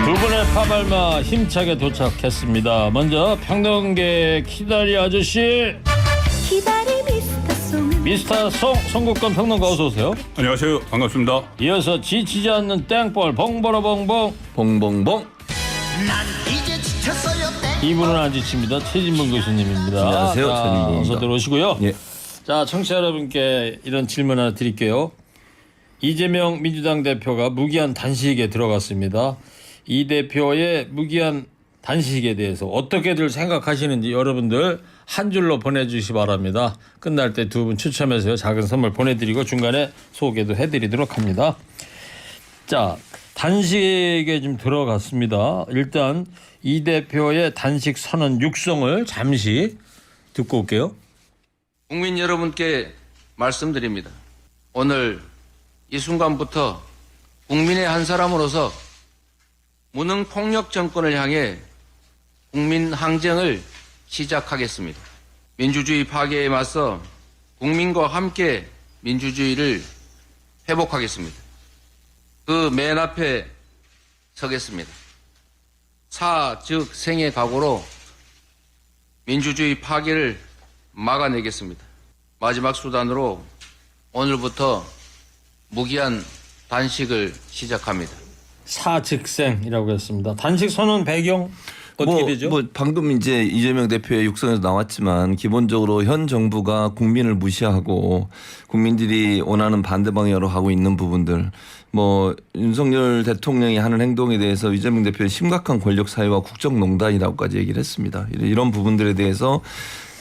두 분의 파발마 힘차게 도착했습니다. 먼저 평론계 키다리 아저씨, 미스터 송 송국권 평론가 어서 오세요. 안녕하세요. 반갑습니다. 이어서 지치지 않는 땡벌 봉버러봉봉 봉봉봉. 이분은 안 지칩니다. 최진봉 교수님입니다. 안녕하세요. 자, 최진봉입니다. 어서 들어오시고요. 예. 자, 청취자 여러분께 이런 질문 하나 드릴게요. 이재명 민주당 대표가 무기한 단식에 들어갔습니다. 이 대표의 무기한 단식에 대해서 어떻게들 생각하시는지 여러분들 한 줄로 보내주시기 바랍니다. 끝날 때 두 분 추첨해서 작은 선물 보내드리고 중간에 소개도 해드리도록 합니다. 자, 단식에 좀 들어갔습니다. 일단 이 대표의 단식 선언 육성을 잠시 듣고 올게요. 국민 여러분께 말씀드립니다. 오늘 이 순간부터 국민의 한 사람으로서 무능폭력 정권을 향해 국민 항쟁을 시작하겠습니다. 민주주의 파괴에 맞서 국민과 함께 민주주의를 회복하겠습니다. 그 맨 앞에 서겠습니다. 사, 즉 생의 각오로 민주주의 파괴를 막아내겠습니다. 마지막 수단으로 오늘부터 무기한 단식을 시작합니다. 사즉생이라고 했습니다. 단식 선언 배경 어떻게 되죠? 방금 이제 이재명 대표의 육성에서 나왔지만 기본적으로 현 정부가 국민을 무시하고 국민들이 원하는 반대 방향으로 하고 있는 부분들, 윤석열 대통령이 하는 행동에 대해서 이재명 대표의 심각한 권력 사유와 국정농단이라고까지 얘기를 했습니다. 이런 부분들에 대해서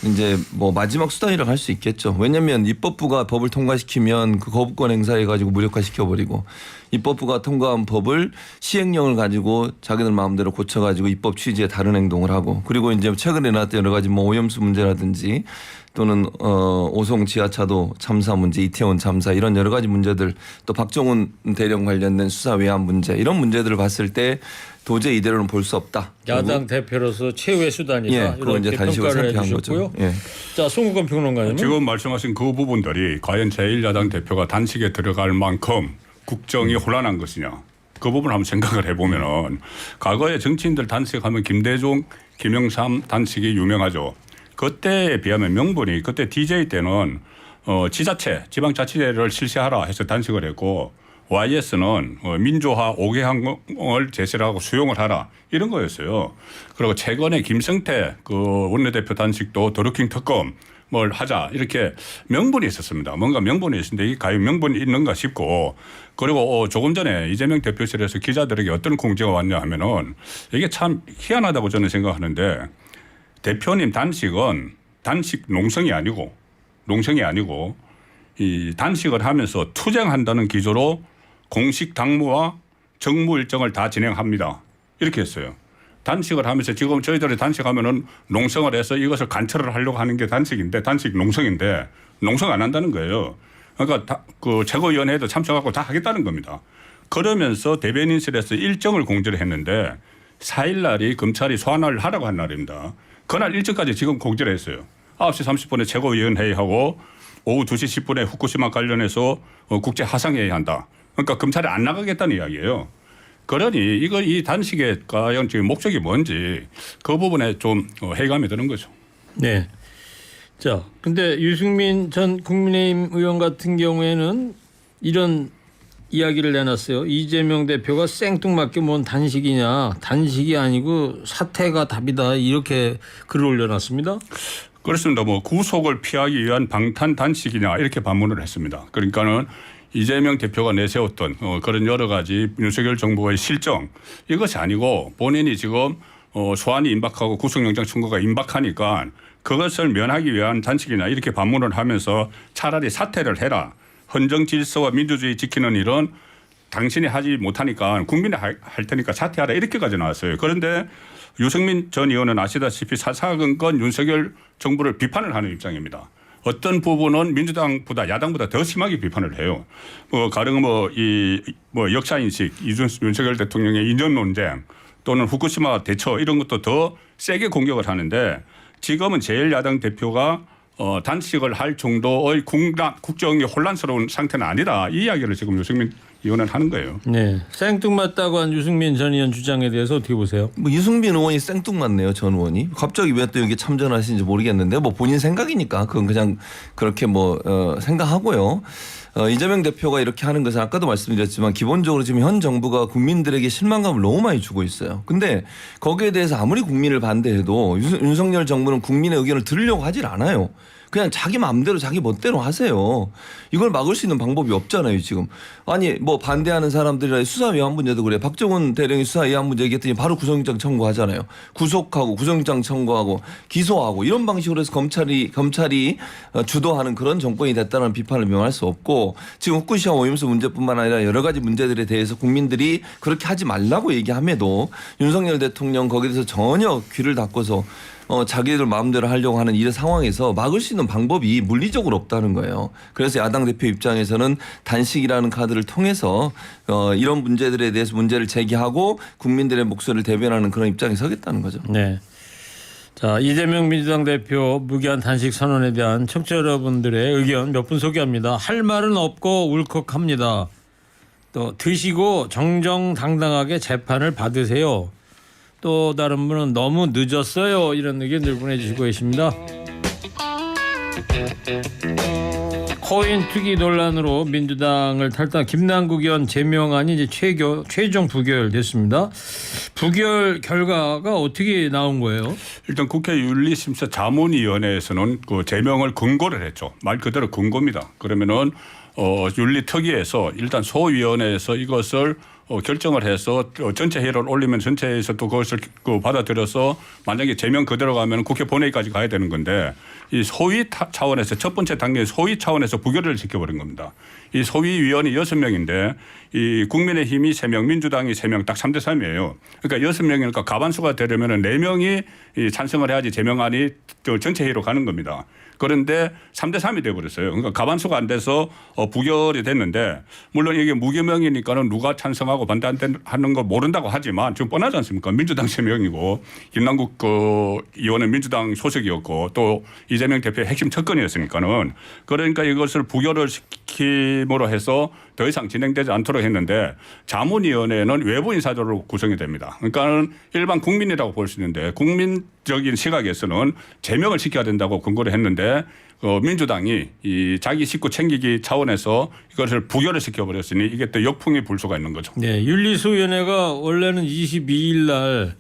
이제 마지막 수단이라고 할 수 있겠죠. 왜냐하면 입법부가 법을 통과시키면 그 거부권 행사해가지고 무력화시켜버리고 입법부가 통과한 법을 시행령을 가지고 자기들 마음대로 고쳐가지고 입법 취지에 다른 행동을 하고, 그리고 이제 최근에 나왔던 여러 가지 오염수 문제라든지 또는 오송 지하차도 참사 문제, 이태원 참사 이런 여러 가지 문제들, 또 박정훈 대령 관련된 수사 외환 문제, 이런 문제들을 봤을 때 도저히 이대로는 볼 수 없다. 야당 대표로서 최후의 수단이다. 예, 그건 이제 이렇게 단식을 평가를 선택한 해주셨고요. 거죠. 예. 자, 송국권 평론가님. 지금 말씀하신 그 부분들이 과연 제1야당 대표가 단식에 들어갈 만큼 국정이 혼란한 것이냐. 그 부분 한번 생각을 해보면은 과거에 정치인들 단식하면 김대중, 김영삼 단식이 유명하죠. 그때에 비하면 명분이, 그때 DJ 때는 지자체, 지방자치제를 실시하라 해서 단식을 했고, YS는 민주화 5개항을 제시를 하고 수용을 하라 이런 거였어요. 그리고 최근에 김성태 그 원내대표 단식도 드루킹 특검 뭘 하자 이렇게 명분이 있었습니다. 뭔가 명분이 있었는데 이 과연 명분이 있는가 싶고, 그리고 조금 전에 이재명 대표실에서 기자들에게 어떤 공지가 왔냐 하면은 이게 참 희한하다고 저는 생각하는데, 대표님 단식은 단식 농성이 아니고 이 단식을 하면서 투쟁한다는 기조로 공식 당무와 정무 일정을 다 진행합니다. 이렇게 했어요. 단식을 하면서 지금 저희들이 단식하면은 농성을 해서 이것을 관철을 하려고 하는 게 단식인데, 단식 농성인데 농성 안 한다는 거예요. 그러니까 그 최고위원회에도 참석하고 다 하겠다는 겁니다. 그러면서 대변인실에서 일정을 공지를 했는데 4일 날이 검찰이 소환을 하라고 한 날입니다. 그날 일정까지 지금 공지를 했어요. 9시 30분에 최고위원회의하고 오후 2시 10분에 후쿠시마 관련해서 국제 화상회의 한다. 그러니까 검찰이 안 나가겠다는 이야기예요. 그러니 이 단식의 과연 지금 목적이 뭔지 그 부분에 좀 회의감이 드는 거죠. 네. 자, 근데 유승민 전 국민의힘 의원 같은 경우에는 이런 이야기를 내놨어요. 이재명 대표가 생뚱맞게 뭔 단식이냐. 단식이 아니고 사퇴가 답이다. 이렇게 글을 올려놨습니다. 그렇습니다. 구속을 피하기 위한 방탄 단식이냐 이렇게 반문을 했습니다. 그러니까는 이재명 대표가 내세웠던 그런 여러 가지 윤석열 정부의 실정, 이것이 아니고 본인이 지금 소환이 임박하고 구속영장 청구가 임박하니까 그것을 면하기 위한 단식이냐 이렇게 반문을 하면서 차라리 사퇴를 해라. 헌정 질서와 민주주의 지키는 일은 당신이 하지 못하니까 국민이 할 테니까 사퇴하라 이렇게까지 나왔어요. 그런데 유승민 전 의원은 아시다시피 사사건건 윤석열 정부를 비판을 하는 입장입니다. 어떤 부분은 민주당보다 야당보다 더 심하게 비판을 해요. 가령 역사인식, 윤석열 대통령의 이념 논쟁 또는 후쿠시마 대처 이런 것도 더 세게 공격을 하는데, 지금은 제1야당 대표가 단식을 할 정도의 국정이 혼란스러운 상태는 아니다. 이 이야기를 지금 유승민 이혼을 하는 거예요. 네. 생뚱맞다고 한 유승민 전 의원 주장에 대해서 어떻게 보세요? 뭐 유승민 의원이 생뚱맞네요, 전 의원이. 갑자기 왜 또 여기 참전하시는지 모르겠는데 뭐 본인 생각이니까 그건 그냥 그렇게 생각하고요. 이재명 대표가 이렇게 하는 것은 아까도 말씀드렸지만 기본적으로 지금 현 정부가 국민들에게 실망감을 너무 많이 주고 있어요. 근데 거기에 대해서 아무리 국민을 반대해도 윤석열 정부는 국민의 의견을 들으려고 하질 않아요. 그냥 자기 마음대로 자기 멋대로 하세요. 이걸 막을 수 있는 방법이 없잖아요, 지금. 아니, 뭐 반대하는 사람들이라 수사 위헌 문제도 그래. 박정훈 대령이 수사 위헌 문제 얘기했더니 바로 구속영장 청구하잖아요. 구속하고 구속영장 청구하고 기소하고 이런 방식으로 해서 검찰이 주도하는 그런 정권이 됐다는 비판을 명할 수 없고 지금 후쿠시마 오염수 문제뿐만 아니라 여러 가지 문제들에 대해서 국민들이 그렇게 하지 말라고 얘기함에도 윤석열 대통령 거기에 대해서 전혀 귀를 닫고서 자기들 마음대로 하려고 하는 이 상황에서 막을 수 있는 방법이 물리적으로 없다는 거예요. 그래서 야당 대표 입장에서는 단식이라는 카드를 통해서 이런 문제들에 대해서 문제를 제기하고 국민들의 목소리를 대변하는 그런 입장에 서겠다는 거죠. 네. 자, 이재명 민주당 대표 무기한 단식 선언에 대한 청취자 여러분들의 의견 몇 분 소개합니다. 할 말은 없고 울컥합니다. 또 드시고 정정당당하게 재판을 받으세요. 또 다른 분은 너무 늦었어요. 이런 의견들 보내주시고 계십니다. 코인 투기 논란으로 민주당을 탈당 김남국 의원 제명안이 이제 최종 부결됐습니다. 부결 결과가 어떻게 나온 거예요? 일단 국회 윤리심사 자문위원회에서는 그 제명을 권고를 했죠. 말 그대로 권고입니다. 그러면은 윤리특위에서 일단 소위원회에서 이것을 결정을 해서 전체 회의를 올리면 전체에서 또 그것을 받아들여서 만약에 제명 그대로 가면 국회 본회의까지 가야 되는 건데 이 소위 차원에서 첫 번째 단계 소위 차원에서 부결을 시켜버린 겁니다. 이 소위위원이 6명인데 이 국민의힘이 3명, 민주당이 3명 딱 3대 3이에요. 그러니까 6명이니까 가반수가 되려면 4명이 찬성을 해야지 제명안이 전체 회의로 가는 겁니다. 그런데 3대 3이 돼버렸어요. 그러니까 가반수가 안 돼서 부결이 됐는데 물론 이게 무기명이니까는 누가 찬성하고 반대하는 거 모른다고 하지만 지금 뻔하지 않습니까? 민주당 3명이고 김남국 의원은 민주당 소속이었고 또 이재명 대표의 핵심 특권이었으니까는 그러니까 이것을 부결을 시킴으로 해서 더 이상 진행되지 않도록 했는데 자문위원회는 외부 인사들로 구성이 됩니다. 그러니까는 일반 국민이라고 볼 수 있는데 국민적인 시각에서는 제명을 시켜야 된다고 권고를 했는데 민주당이 이 자기 식구 챙기기 차원에서 이것을 부결을 시켜버렸으니 이게 또 역풍이 불 수가 있는 거죠. 네, 윤리소위원회가 원래는 22일 날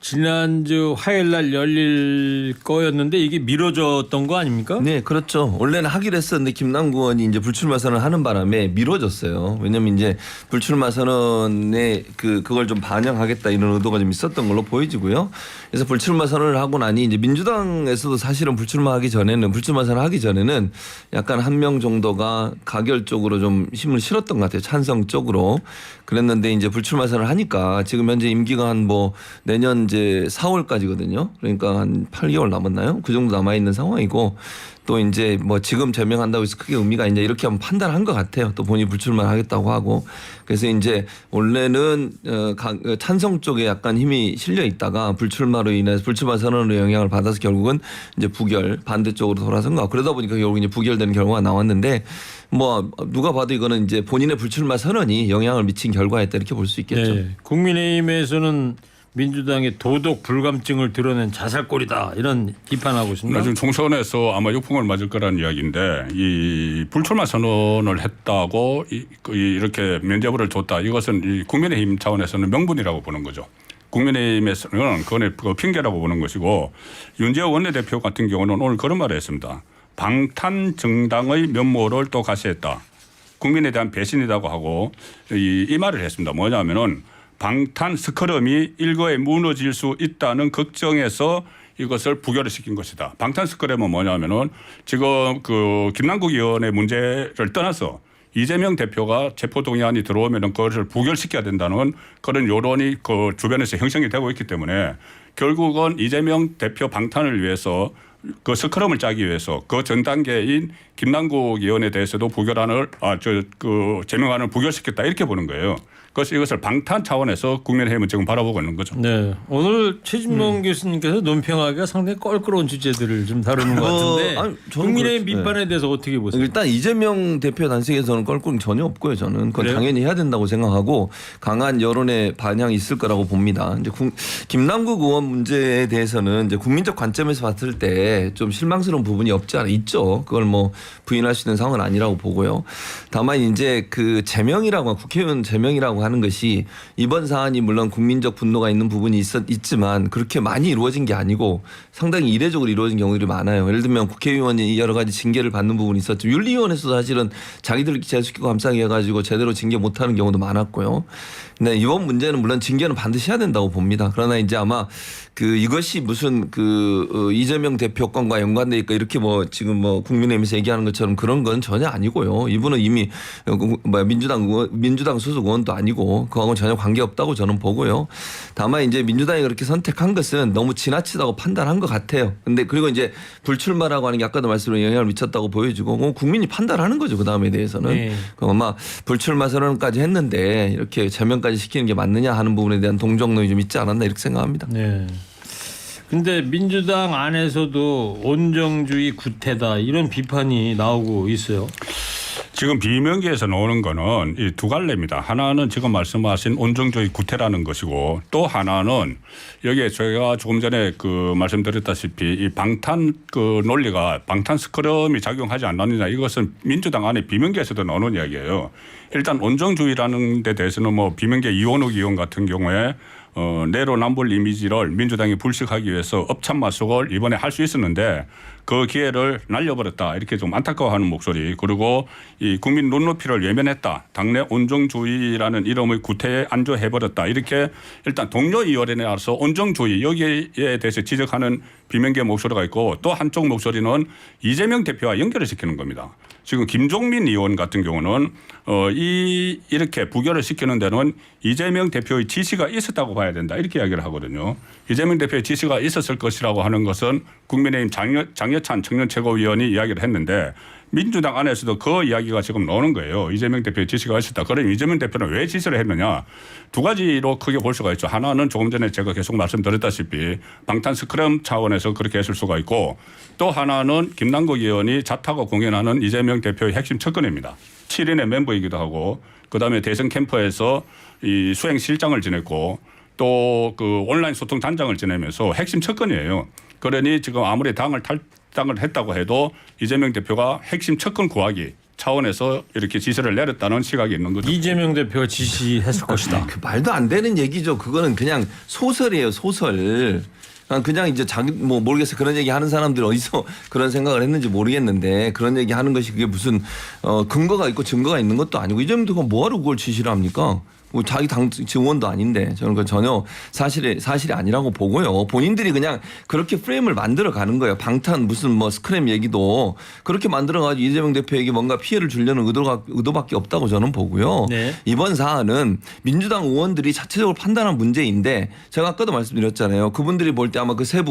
지난주 화요일 날 열릴 거였는데 이게 미뤄졌던 거 아닙니까? 네, 그렇죠. 원래는 하기로 했었는데 김남국 의원이 이제 불출마 선언을 하는 바람에 미뤄졌어요. 왜냐면 이제 불출마 선언에 그걸 좀 반영하겠다 이런 의도가 좀 있었던 걸로 보여지고요. 그래서 불출마 선언을 하고 나니 이제 민주당에서도 사실은 불출마 선언 하기 전에는 약간 한 명 정도가 가결적으로 좀 힘을 실었던 것 같아요. 찬성 쪽으로. 그랬는데 이제 불출마 선언을 하니까 지금 현재 임기가 한 내년 이제 4월까지거든요. 그러니까 한 8개월 남았나요? 그 정도 남아 있는 상황이고 또 이제 지금 제명한다고 해서 크게 의미가 있냐 이렇게 한번 판단한 것 같아요. 또 본인이 불출마하겠다고 하고 그래서 이제 원래는 찬성 쪽에 약간 힘이 실려 있다가 불출마로 인해서 불출마 선언으로 영향을 받아서 결국은 이제 부결 반대쪽으로 돌아선 거 그러다 보니까 결국 이제 부결되는 결과가 나왔는데 누가 봐도 이거는 이제 본인의 불출마 선언이 영향을 미친 결과였다 이렇게 볼 수 있겠죠. 네, 국민의힘에서는 민주당의 도덕 불감증을 드러낸 자살골이다 이런 비판하고 있습니다. 지금 총선에서 아마 역풍을 맞을 거라는 이야기인데 이 불출마 선언을 했다고 이렇게 면죄부를 줬다. 이것은 이 국민의힘 차원에서는 명분이라고 보는 거죠. 국민의힘에서는 그건 핑계라고 보는 것이고 윤재호 원내대표 같은 경우는 오늘 그런 말을 했습니다. 방탄 정당의 면모를 또 가시했다. 국민에 대한 배신이라고 하고 이 말을 했습니다. 뭐냐면은 방탄 스크럼이 일거에 무너질 수 있다는 걱정에서 이것을 부결을 시킨 것이다. 방탄 스크럼은 뭐냐면은 지금 김남국 의원의 문제를 떠나서 이재명 대표가 체포동의안이 들어오면은 그것을 부결시켜야 된다는 그런 여론이 그 주변에서 형성이 되고 있기 때문에 결국은 이재명 대표 방탄을 위해서 그 스크럼을 짜기 위해서 그 전 단계인 김남국 의원에 대해서도 제명안을 부결시켰다 이렇게 보는 거예요. 그래서 이것을 방탄 차원에서 국민의힘은 지금 바라보고 있는 거죠. 네. 오늘 최진봉 교수님께서 논평하기가 상당히 껄끄러운 주제들을 좀 다루는 것 같은데 아니, 저는 국민의힘 그렇- 비판에 대해서 어떻게 보세요? 일단 이재명 대표 단식에서는 껄끄럼 전혀 없고요. 저는 그건 그래요? 당연히 해야 된다고 생각하고 강한 여론의 반향이 있을 거라고 봅니다. 이제 김남국 의원 문제에 대해서는 이제 국민적 관점에서 봤을 때 좀 실망스러운 부분이 없지 않아 있죠. 그걸 뭐 부인할 수 있는 상황은 아니라고 보고요. 다만 이제 그 제명이라고 국회의원 제명이라고 하는 것이 이번 사안이 물론 국민적 분노가 있는 부분이 있지만 그렇게 많이 이루어진 게 아니고 상당히 이례적으로 이루어진 경우들이 많아요. 예를 들면 국회의원이 여러 가지 징계를 받는 부분이 있었죠. 윤리위원회에서도 사실은 자기들 제수기고 감싸기 해가지고 제대로 징계 못하는 경우도 많았고요. 근데 이번 문제는 물론 징계는 반드시 해야 된다고 봅니다. 그러나 이제 아마 그 이것이 무슨 이재명 대표 건과 연관돼 있고 이렇게 뭐 지금 뭐 국민의힘에서 얘기하는 것처럼 그런 건 전혀 아니고요. 이분은 이미 민주당 소속 의원도 아니고 그하고는 전혀 관계 없다고 저는 보고요. 다만 이제 민주당이 그렇게 선택한 것은 너무 지나치다고 판단한 것 같아요. 근데 그리고 이제 불출마라고 하는 게 아까도 말씀드린 영향을 미쳤다고 보여지고 국민이 판단하는 거죠. 그 다음에 대해서는. 네. 그럼 아마 불출마 선언까지 했는데 이렇게 제명까지 시키는 게 맞느냐 하는 부분에 대한 동정론이 좀 있지 않았나 이렇게 생각합니다. 네. 근데 민주당 안에서도 온정주의 구태다 이런 비판이 나오고 있어요. 지금 비명계에서 나오는 거는 이 두 갈래입니다. 하나는 지금 말씀하신 온정주의 구태라는 것이고 또 하나는 여기에 저희가 조금 전에 그 말씀드렸다시피 이 방탄 그 논리가 방탄 스크럼이 작용하지 않느냐 이것은 민주당 안에 비명계에서도 나오는 이야기예요. 일단 온정주의라는 데 대해서는 뭐 비명계 이원욱 의원 같은 경우에 내로남불 이미지를 민주당이 불식하기 위해서 업참마속을 이번에 할 수 있었는데 그 기회를 날려버렸다 이렇게 좀 안타까워하는 목소리 그리고 이 국민 눈높이를 외면했다 당내 온정주의라는 이름의 구태에 안주해버렸다 이렇게 일단 동료의원에 나서 온정주의 여기에 대해서 지적하는 비명계 목소리가 있고 또 한쪽 목소리는 이재명 대표와 연결을 시키는 겁니다. 지금 김종민 의원 같은 경우는 이렇게 부결을 시키는 데는 이재명 대표의 지시가 있었다고 봐야 된다 이렇게 이야기를 하거든요. 이재명 대표의 지시가 있었을 것이라고 하는 것은 국민의힘 장여찬 청년최고위원이 이야기를 했는데 민주당 안에서도 그 이야기가 지금 나오는 거예요. 이재명 대표의 지시가 있었다. 그럼 이재명 대표는 왜 지시를 했느냐. 두 가지로 크게 볼 수가 있죠. 하나는 조금 전에 제가 계속 말씀드렸다시피 방탄 스크럼 차원에서 그렇게 했을 수가 있고 또 하나는 김남국 의원이 자타고 공연하는 이재명 대표의 핵심 척근입니다. 7인의 멤버이기도 하고 그다음에 대선 캠프에서 이 수행실장을 지냈고 또 그 온라인 소통 단장을 지내면서 핵심 척근이에요. 그러니 지금 아무리 당을 탈당을 했다고 해도 이재명 대표가 핵심 척근 구하기 차원에서 이렇게 지시를 내렸다는 시각이 있는 거죠. 이재명 대표가 지시했을 것이다. 그 말도 안 되는 얘기죠. 그거는 그냥 소설이에요. 소설. 그냥 이제 자기 뭐 모르겠어요. 그런 얘기 하는 사람들이 어디서 그런 생각을 했는지 모르겠는데 그런 얘기 하는 것이 그게 무슨 근거가 있고 증거가 있는 것도 아니고 이재명 대표가 뭐하러 그걸 지시를 합니까? 뭐 자기 당 증원도 아닌데 저는 그 전혀 사실이 아니라고 보고요. 본인들이 그냥 그렇게 프레임을 만들어 가는 거예요. 방탄 무슨 뭐 스크램 얘기도 그렇게 만들어 가지고 이재명 대표에게 뭔가 피해를 주려는 의도밖에 없다고 저는 보고요. 네. 이번 사안은 민주당 의원들이 자체적으로 판단한 문제인데 제가 아까도 말씀드렸잖아요. 그분들이 볼 때 아마 그 세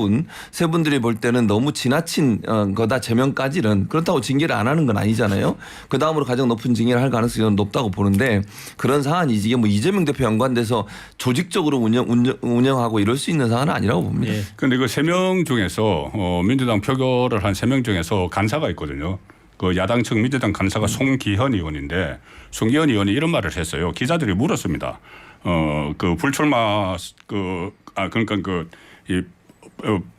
분들이 볼 때는 너무 지나친 거다 제명까지는 그렇다고 징계를 안 하는 건 아니잖아요. 그 다음으로 가장 높은 징계를 할 가능성이 저는 높다고 보는데 그런 사안이 이게 뭐 이재명 대표 연관돼서 조직적으로 운영하고 이럴 수 있는 사안은 아니라고 봅니다. 예. 그런데 그 3명 중에서 민주당 표결을 한 3명 중에서 간사가 있거든요. 그 야당 측 민주당 간사가 송기현 의원인데 송기현 의원이 이런 말을 했어요. 기자들이 물었습니다. 그 불출마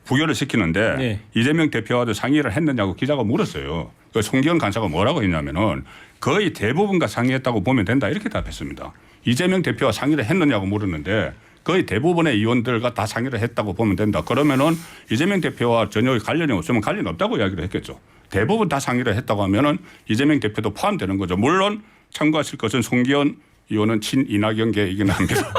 부결을 시키는데 네. 이재명 대표와도 상의를 했느냐고 기자가 물었어요. 그 송기현 간사가 뭐라고 했냐면은 거의 대부분과 상의했다고 보면 된다 이렇게 답했습니다. 이재명 대표와 상의를 했느냐고 물었는데 거의 대부분의 의원들과 다 상의를 했다고 보면 된다. 그러면은 이재명 대표와 전혀 관련이 없으면 관련 없다고 이야기를 했겠죠. 대부분 다 상의를 했다고 하면은 이재명 대표도 포함되는 거죠. 물론 참고하실 것은 송기현 의원은 친이낙연계이긴 합니다.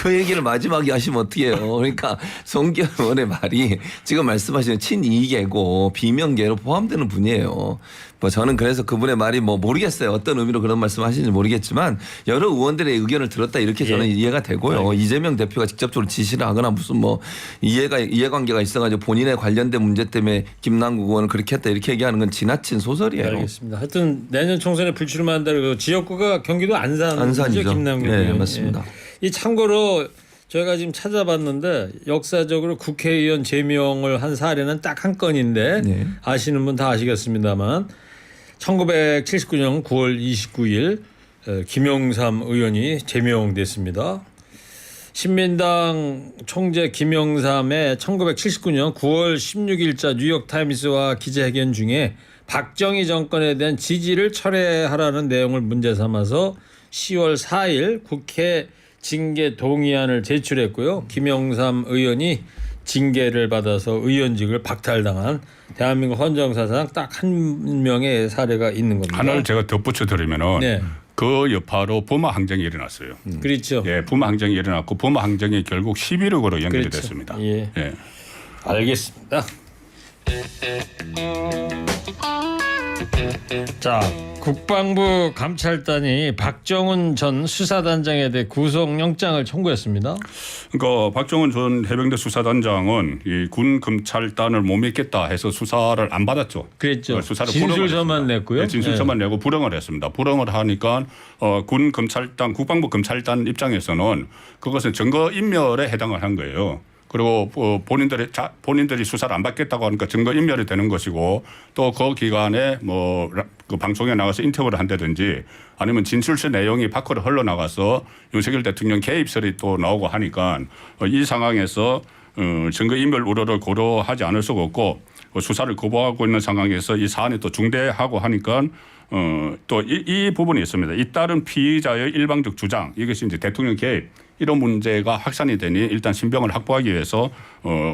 그 얘기를 마지막에 하시면 어떡해요. 그러니까 송기현 의원의 말이 지금 말씀하시는 친이계고 비명계로 포함되는 분이에요. 뭐 저는 그래서 그분의 말이 뭐 모르겠어요. 어떤 의미로 그런 말씀하시는지 모르겠지만 여러 의원들의 의견을 들었다 이렇게 저는 이해가 되고요. 이재명 대표가 직접적으로 지시를 하거나 무슨 뭐 이해관계가 있어가지고 본인의 관련된 문제 때문에 김남국 의원을 그렇게 했다 이렇게 얘기하는 건 지나친 소설이에요. 알겠습니다. 하여튼 내년 총선에 불출마한다는 그 지역구가 경기도 안산이죠. 김남국 네, 의원. 맞습니다. 이 참고로 저희가 지금 찾아봤는데 역사적으로 국회의원 제명을 한 사례는 딱 한 건인데 네. 아시는 분 다 아시겠습니다만 1979년 9월 29일 김영삼 의원이 제명됐습니다. 신민당 총재 김영삼의 1979년 9월 16일자 뉴욕타임스와 기자회견 중에 박정희 정권에 대한 지지를 철회하라는 내용을 문제 삼아서 10월 4일 국회 징계 동의안을 제출했고요. 김영삼 의원이 징계를 받아서 의원직을 박탈당한 대한민국 헌정사상 딱 한 명의 사례가 있는 겁니다. 하나를 제가 덧붙여 드리면은 네. 그 여파로 버마 항쟁이 일어났어요. 그렇죠. 예, 버마 항쟁이 일어났고 버마 항쟁이 결국 11억으로 연결이 그렇죠. 됐습니다. 예. 예. 알겠습니다. 자, 국방부 감찰단이 박정훈 전 수사단장에 대해 구속영장을 청구했습니다. 그러니까 박정훈 전 해병대 수사단장은 이 군 검찰단을 못 믿겠다 해서 수사를 안 받았죠. 그랬죠. 수사를 진술서만 냈고요. 네, 진술서만 내고 불응을 했습니다. 불응을 하니까 군 검찰단 국방부 검찰단 입장에서는 그것은 증거 인멸에 해당을 한 거예요. 그리고 본인들이 수사를 안 받겠다고 하니까 증거 인멸이 되는 것이고 또 그 기간에 뭐 그 방송에 나가서 인터뷰를 한다든지 아니면 진술서 내용이 밖으로 흘러나가서 윤석열 대통령 개입설이 또 나오고 하니까 이 상황에서 증거 인멸 우려를 고려하지 않을 수가 없고 수사를 거부하고 있는 상황에서 이 사안이 또 중대하고 하니까 또 이 부분이 있습니다. 잇따른 피의자의 일방적 주장 이것이 이제 대통령 개입 이런 문제가 확산이 되니 일단 신병을 확보하기 위해서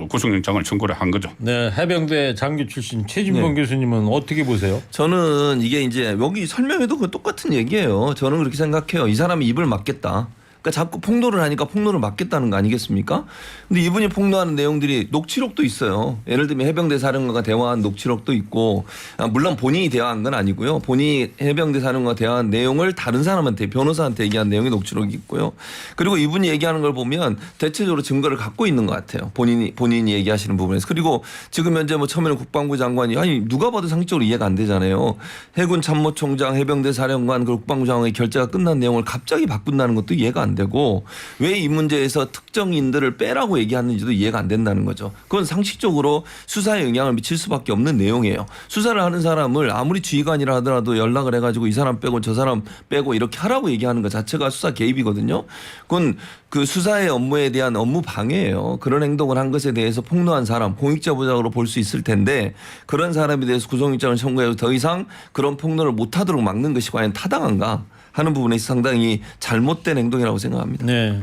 구속영장을 청구를 한 거죠. 네, 해병대 장교 출신 최진봉 교수님은 어떻게 보세요? 저는 이게 이제 여기 설명해도 그 똑같은 얘기예요. 저는 그렇게 생각해요. 이 사람이 입을 막겠다. 그러니까 자꾸 폭로를 하니까 폭로를 막겠다는 거 아니겠습니까? 근데 이분이 폭로하는 내용들이 녹취록도 있어요. 예를 들면 해병대 사령관과 대화한 녹취록도 있고 물론 본인이 대화한 건 아니고요. 본인이 해병대 사령관과 대화한 내용을 다른 사람한테 변호사한테 얘기한 내용이 녹취록이 있고요. 그리고 이분이 얘기하는 걸 보면 대체적으로 증거를 갖고 있는 것 같아요. 본인이 얘기하시는 부분에서. 그리고 지금 현재 뭐 처음에는 국방부 장관이 아니 누가 봐도 상식적으로 이해가 안 되잖아요. 해군 참모총장, 해병대 사령관, 그리고 국방부 장관의 결재가 끝난 내용을 갑자기 바꾼다는 것도 이해가 안 되고 왜 이 문제에서 특정인들을 빼라고 얘기하는지도 이해가 안 된다는 거죠. 그건 상식적으로 수사에 영향을 미칠 수밖에 없는 내용이에요. 수사를 하는 사람을 아무리 지휘관이라 하더라도 연락을 해가지고 이 사람 빼고 저 사람 빼고 이렇게 하라고 얘기하는 것 자체가 수사 개입이거든요. 그건 그 수사의 업무에 대한 업무 방해예요. 그런 행동을 한 것에 대해서 폭로한 사람 공익제보자로 볼 수 있을 텐데 그런 사람에 대해서 구속영장을 청구해서 더 이상 그런 폭로를 못하도록 막는 것이 과연 타당한가 하는 부분에서 상당히 잘못된 행동이라고 생각합니다. 네.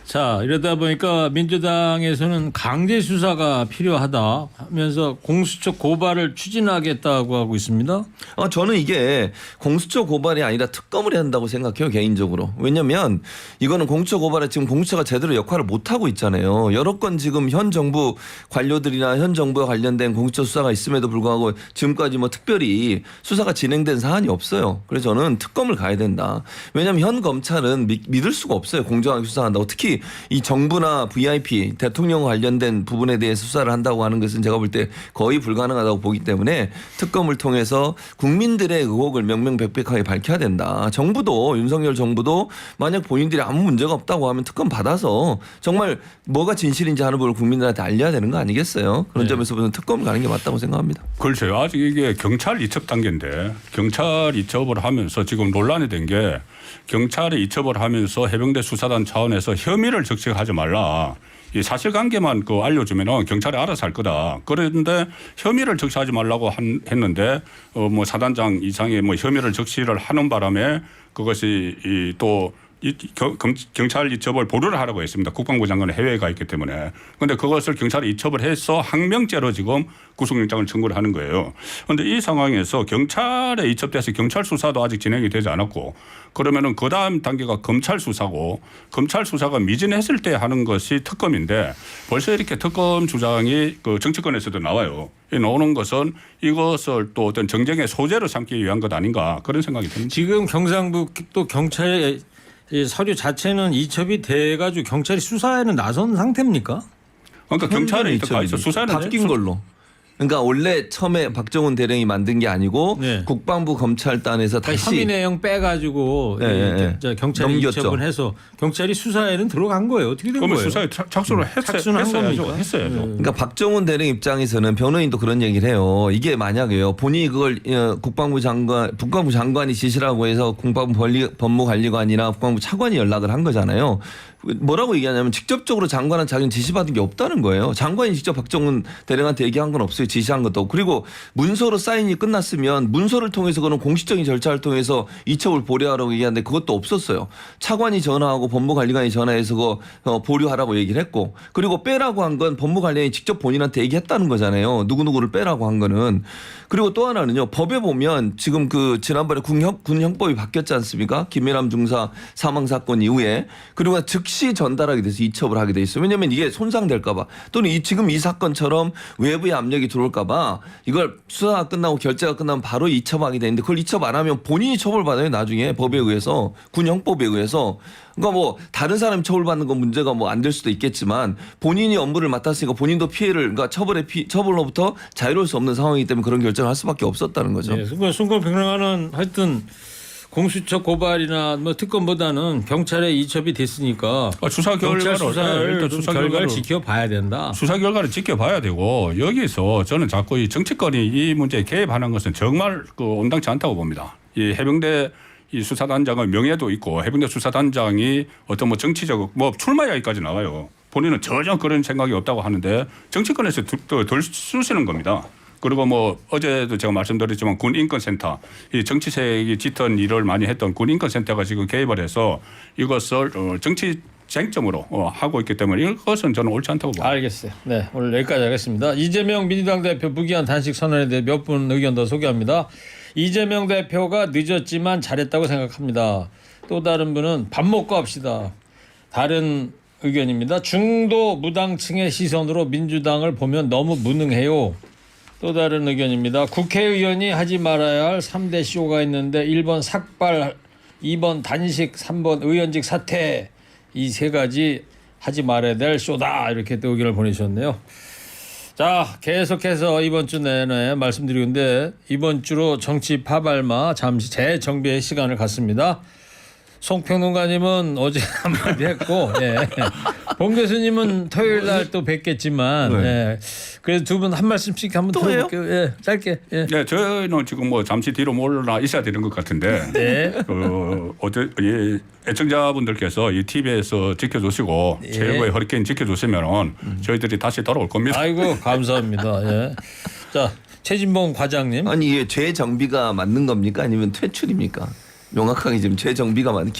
자, 이러다 보니까 민주당에서는 강제 수사가 필요하다 하면서 공수처 고발을 추진하겠다고 하고 있습니다. 저는 이게 공수처 고발이 아니라 특검을 해야 한다고 생각해요, 개인적으로. 왜냐하면 이거는 공수처 고발에 지금 공수처가 제대로 역할을 못하고 있잖아요. 여러 건 지금 현 정부 관료들이나 현 정부와 관련된 공수처 수사가 있음에도 불구하고 지금까지 뭐 특별히 수사가 진행된 사안이 없어요. 그래서 저는 특검을 가야 된다. 왜냐하면 현 검찰은 믿을 수가 없어요. 공정하게 수사한다고. 특히 이 정부나 VIP 대통령 관련된 부분에 대해서 수사를 한다고 하는 것은 제가 볼 때 거의 불가능하다고 보기 때문에 특검을 통해서 국민들의 의혹을 명명백백하게 밝혀야 된다. 정부도 윤석열 정부도 만약 본인들이 아무 문제가 없다고 하면 특검 받아서 정말 뭐가 진실인지 하는 부분을 국민들한테 알려야 되는 거 아니겠어요? 그런 점에서 보면 특검을 가는 게 맞다고 생각합니다. 글쎄요. 아직 이게 경찰 이첩 단계인데 경찰 이첩을 하면서 지금 논란이 된 게 경찰이 이첩을 하면서 해병대 수사단 차원에서 혐의를 적시하지 말라. 이 사실관계만 알려주면은 경찰이 알아서 할 거다. 그런데 혐의를 적시하지 말라고 했는데 뭐 사단장 이상의 뭐 혐의를 적시를 하는 바람에 그것이 또 경찰 이첩을 보류를 하라고 했습니다. 국방부 장관은 해외에 가 있기 때문에. 그런데 그것을 경찰이 이첩을 해서 항명죄로 지금 구속영장을 청구를 하는 거예요. 그런데 이 상황에서 경찰에 이첩돼서 경찰 수사도 아직 진행이 되지 않았고 그러면은 그 다음 단계가 검찰 수사고 검찰 수사가 미진했을 때 하는 것이 특검인데 벌써 이렇게 특검 주장이 그 정치권에서도 나와요. 이 나오는 것은 이것을 또 어떤 정쟁의 소재로 삼기 위한 것 아닌가 그런 생각이 듭니다. 지금 경상북 또 경찰의 이 서류 자체는 이첩이 돼가지고 경찰이 수사에는 나선 상태입니까? 그러니까 경찰에 이첩이 가 있어 수사는 바뀐 걸로. 그러니까 원래 처음에 박정훈 대령이 만든 게 아니고 네. 국방부 검찰단에서 그러니까 다시 혐의 내용 빼가지고 경찰이 넘겼죠. 이첩을 해서 경찰이 수사에는 들어간 거예요. 어떻게 된 그러면 거예요? 수사에 착수를 착수는 한 겁니까? 했어야죠. 그러니까 박정훈 대령 입장에서는 변호인도 그런 얘기를 해요. 이게 만약에요. 본인이 그걸 국방부 장관이 지시라고 해서 국방부 법무관리관이나 국방부 차관이 연락을 한 거잖아요. 뭐라고 얘기하냐면 직접적으로 장관은 자기는 지시받은 게 없다는 거예요. 장관이 직접 박정훈 대령한테 얘기한 건 없어요. 지시한 것도 없고. 그리고 문서로 사인이 끝났으면 문서를 통해서 그런 공식적인 절차를 통해서 이첩을 보류하라고 얘기하는데 그것도 없었어요. 차관이 전화하고 법무관리관이 전화해서 그거 보류하라고 얘기를 했고 그리고 빼라고 한 건 법무관리관이 직접 본인한테 얘기했다는 거잖아요. 누구누구를 빼라고 한 거는. 그리고 또 하나는요. 법에 보면 지금 그 지난번에 군 형법이 바뀌었지 않습니까? 김해남 중사 사망 사건 이후에 그리고 즉시 전달하게 돼서 이첩을 하게 돼 있어요. 왜냐하면 이게 손상될까 봐 또는 지금 이 사건처럼 외부의 압력이 들어올까 봐 이걸 수사가 끝나고 결재가 끝나면 바로 이첩하게 되는데 그걸 이첩 안 하면 본인이 처벌받아요. 나중에 법에 의해서 군 형법에 의해서. 그러니까 뭐 다른 사람이 처벌받는 건 문제가 뭐 안 될 수도 있겠지만 본인이 업무를 맡았으니까 본인도 피해를 그러니까 처벌로부터 자유로울 수 없는 상황이기 때문에 그런 결정을 할 수밖에 없었다는 거죠. 네, 순간 평론가는 하여튼 공수처 고발이나 뭐 특검보다는 경찰에 이첩이 됐으니까 수사 경찰 수사를 일단 좀 수사 결과를 지켜봐야 된다. 수사 결과를 지켜봐야 되고 여기서 저는 자꾸 이 정치권이 이 문제에 개입하는 것은 정말 온당치 않다고 봅니다. 이 해병대 이 수사단장의 명예도 있고 해병대 수사단장이 어떤 뭐 정치적 뭐 출마 이야기까지 나와요. 본인은 전혀 그런 생각이 없다고 하는데 정치권에서 덜 쑤시는 겁니다. 그리고 뭐 어제도 제가 말씀드렸지만 군인권센터 이 정치색이 짙은 일을 많이 했던 군인권센터가 지금 개입을 해서 이것을 정치 쟁점으로 하고 있기 때문에 이것은 저는 옳지 않다고 봅니다. 알겠어요. 네, 오늘 여기까지 하겠습니다. 이재명 민주당 대표 무기한 단식 선언에 대해 몇 분 의견 더 소개합니다. 이재명 대표가 늦었지만 잘했다고 생각합니다. 또 다른 분은 밥 먹고 합시다. 다른 의견입니다. 중도 무당층의 시선으로 민주당을 보면 너무 무능해요. 또 다른 의견입니다. 국회의원이 하지 말아야 할 3대 쇼가 있는데 1번 삭발, 2번 단식, 3번 의원직 사퇴 이 세 가지 하지 말아야 될 쇼다 이렇게 또 의견을 보내주셨네요. 자, 계속해서 이번 주 내내 말씀드리는데 이번 주로 정치 파발마 잠시 재정비의 시간을 갖습니다. 송평론가님은 어제 한마디 했고, 예. 봉 교수님은 토요일 날 또 뵙겠지만, 예. 그래서 두 분 한 말씀씩 한번 들어볼게요. 예, 짧게. 예. 네, 저희는 지금 뭐 잠시 뒤로 몰라 있어야 되는 것 같은데, 네. 애청자분들께서 이 TV에서 지켜주시고 예. 최고의 허리케인 지켜주시면 저희들이 다시 돌아올 겁니다. 아이고 감사합니다. 예. 자, 최진봉 과장님. 아니 이게 재정비가 맞는 겁니까 아니면 퇴출입니까? 명확하게 지금 재정비가 맞는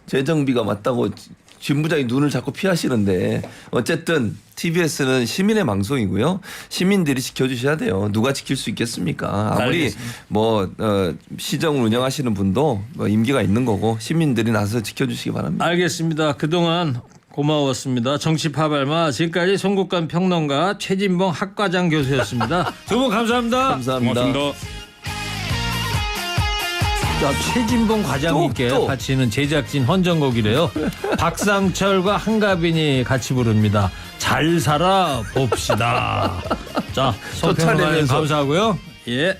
재정비가 맞다고 김 부장이 눈을 자꾸 피하시는데 어쨌든 TBS는 시민의 방송이고요. 시민들이 지켜주셔야 돼요. 누가 지킬 수 있겠습니까? 아무리 뭐 시정을 운영하시는 분도 뭐 임기가 있는 거고 시민들이 나서 지켜주시기 바랍니다. 알겠습니다. 그동안 고마웠습니다. 정치파발마 지금까지 송국관 평론가 최진봉 학과장 교수였습니다. 두 분 감사합니다. 감사합니다. 고맙습니다. 자, 최진봉 과장님께 또. 바치는 제작진 헌정곡이래요. 박상철과 한가빈이 같이 부릅니다. 잘 살아 봅시다. 자, 송평론가님 감사하고요. 예.